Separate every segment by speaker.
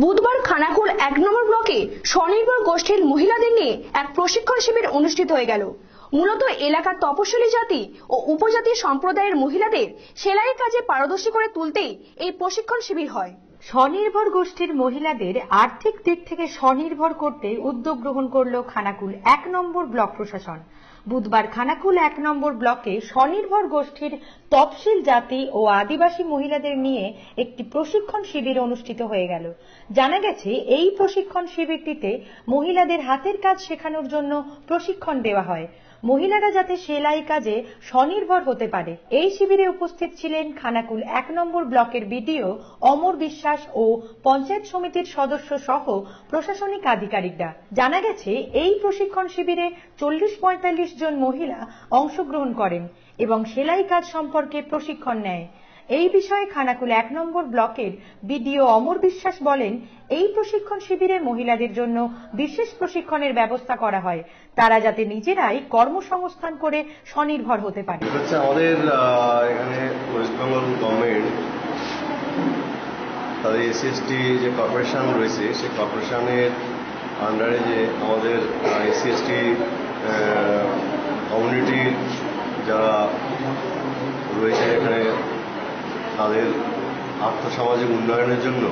Speaker 1: বুধবার খানাকুল ১ নম্বর ব্লকে স্বনির্ভর গোষ্ঠীর মহিলাদের নিয়ে এক প্রশিক্ষণ শিবির অনুষ্ঠিত হয়ে গেল। মূলত এলাকার তপশিলি জাতি ও উপজাতি সম্প্রদায়ের মহিলাদের সেলাইয়ের কাজে পারদর্শী করে তুলতেই এই প্রশিক্ষণ শিবির হয়।
Speaker 2: স্বনির্ভর গোষ্ঠীর মহিলাদের আর্থিক দিক থেকে স্বনির্ভর করতে উদ্যোগ গ্রহণ করল খানাকুল ১ নম্বর ব্লক প্রশাসন। বুধবার খানাকুল ১ নম্বর ব্লকে স্বনির্ভর গোষ্ঠীর তপশিল জাতি ও আদিবাসী মহিলাদের নিয়ে একটি প্রশিক্ষণ শিবির অনুষ্ঠিত হয়ে গেল। জানা গেছে, এই প্রশিক্ষণ শিবিরটিতে মহিলাদের হাতের কাজ শেখানোর জন্য প্রশিক্ষণ দেওয়া হয়, মহিলারা যাতে সেলাই কাজে স্বনির্ভর হতে পারে। এই শিবিরে উপস্থিত ছিলেন খানাকুল ১ নম্বর ব্লকের বিডিও অমর বিশ্বাস ও পঞ্চায়েত সমিতির সদস্য সহ প্রশাসনিক আধিকারিকরা। জানা গেছে, এই প্রশিক্ষণ শিবিরে ৪০-৪৫ জন মহিলা অংশগ্রহণ করেন এবং সেলাই কাজ সম্পর্কে প্রশিক্ষণ নেয়। এই বিষয়ে খানাকুল ১ নম্বর ব্লকের বিডিও অমর বিশ্বাস বলেন, এই প্রশিক্ষণ শিবিরে মহিলাদের জন্য বিশেষ প্রশিক্ষণের ব্যবস্থা করা হয়, তারা যাতে নিজেরাই কর্মসংস্থান করে স্বনির্ভর হতে পারে।
Speaker 3: আমাদের এখানে ওয়েস্ট বেঙ্গল গভর্নমেন্ট তাদের এসসি/এসটি যে কর্পোরেশন রয়েছে, সেই কর্পোরেশনের আন্ডারে যে আমাদের এসসি/এসটি কমিউনিটির যারা রয়েছে এখানে, তাদের আর্থসামাজিক উন্নয়নের জন্য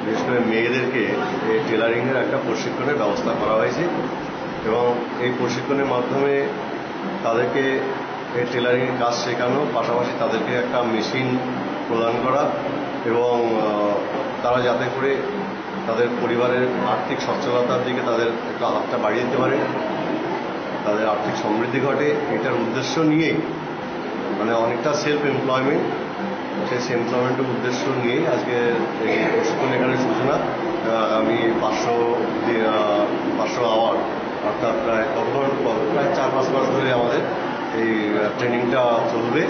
Speaker 3: বিশেষ করে মেয়েদেরকে এই টেলারিংয়ের একটা প্রশিক্ষণের ব্যবস্থা করা হয়েছে এবং এই প্রশিক্ষণের মাধ্যমে তাদেরকে এই টেলারিংয়ের কাজ শেখানো, পাশাপাশি তাদেরকে একটা মেশিন প্রদান করা এবং তারা যাতে করে তাদের পরিবারের আর্থিক সচ্ছলতার দিকে তাদের একটা হাতটা বাড়িয়ে দিতে পারে, তাদের আর্থিক সমৃদ্ধি ঘটে, এটার উদ্দেশ্য নিয়েই মানে অনেকটা সেলফ এমপ্লয়মেন্ট, সেই এমপ্লয়মেন্টের উদ্দেশ্য নিয়েই আজকে এই প্রশিক্ষণ এখানে সূচনা। আগামী 500 আওয়ার অর্থাৎ প্রায় 4-5 মাস ধরে আমাদের এই ট্রেনিংটা চলবে।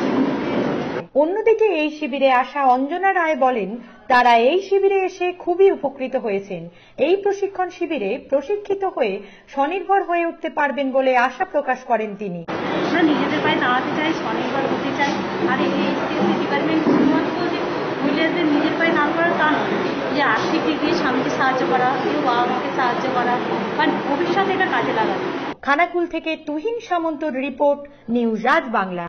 Speaker 2: অন্যদিকে এই শিবিরে আসা অঞ্জনা রায় বলেন, তারা এই শিবিরে এসে খুবই উপকৃত হয়েছেন। এই প্রশিক্ষণ শিবিরে প্রশিক্ষিত হয়ে স্বনির্ভর হয়ে উঠতে পারবেন বলে আশা প্রকাশ করেন তিনি।
Speaker 4: আমরা নিজেদের পায়ে দাঁড়াতে চাই, স্বনির্ভর হতে চাই। আর এই ডিপার্টমেন্ট শুধুমাত্র যে মহিলাদের নিজের পায়ে দাঁড় করা তা নয়, যে আর্থিক দিক দিয়ে স্বামীকে সাহায্য করা, কেউ বাবা মাকে সাহায্য করা বা ভবিষ্যতে এটা কাজে লাগানো।
Speaker 2: খানাকুল থেকে তুহিন সামন্তর রিপোর্ট, নিউজ আজ বাংলা।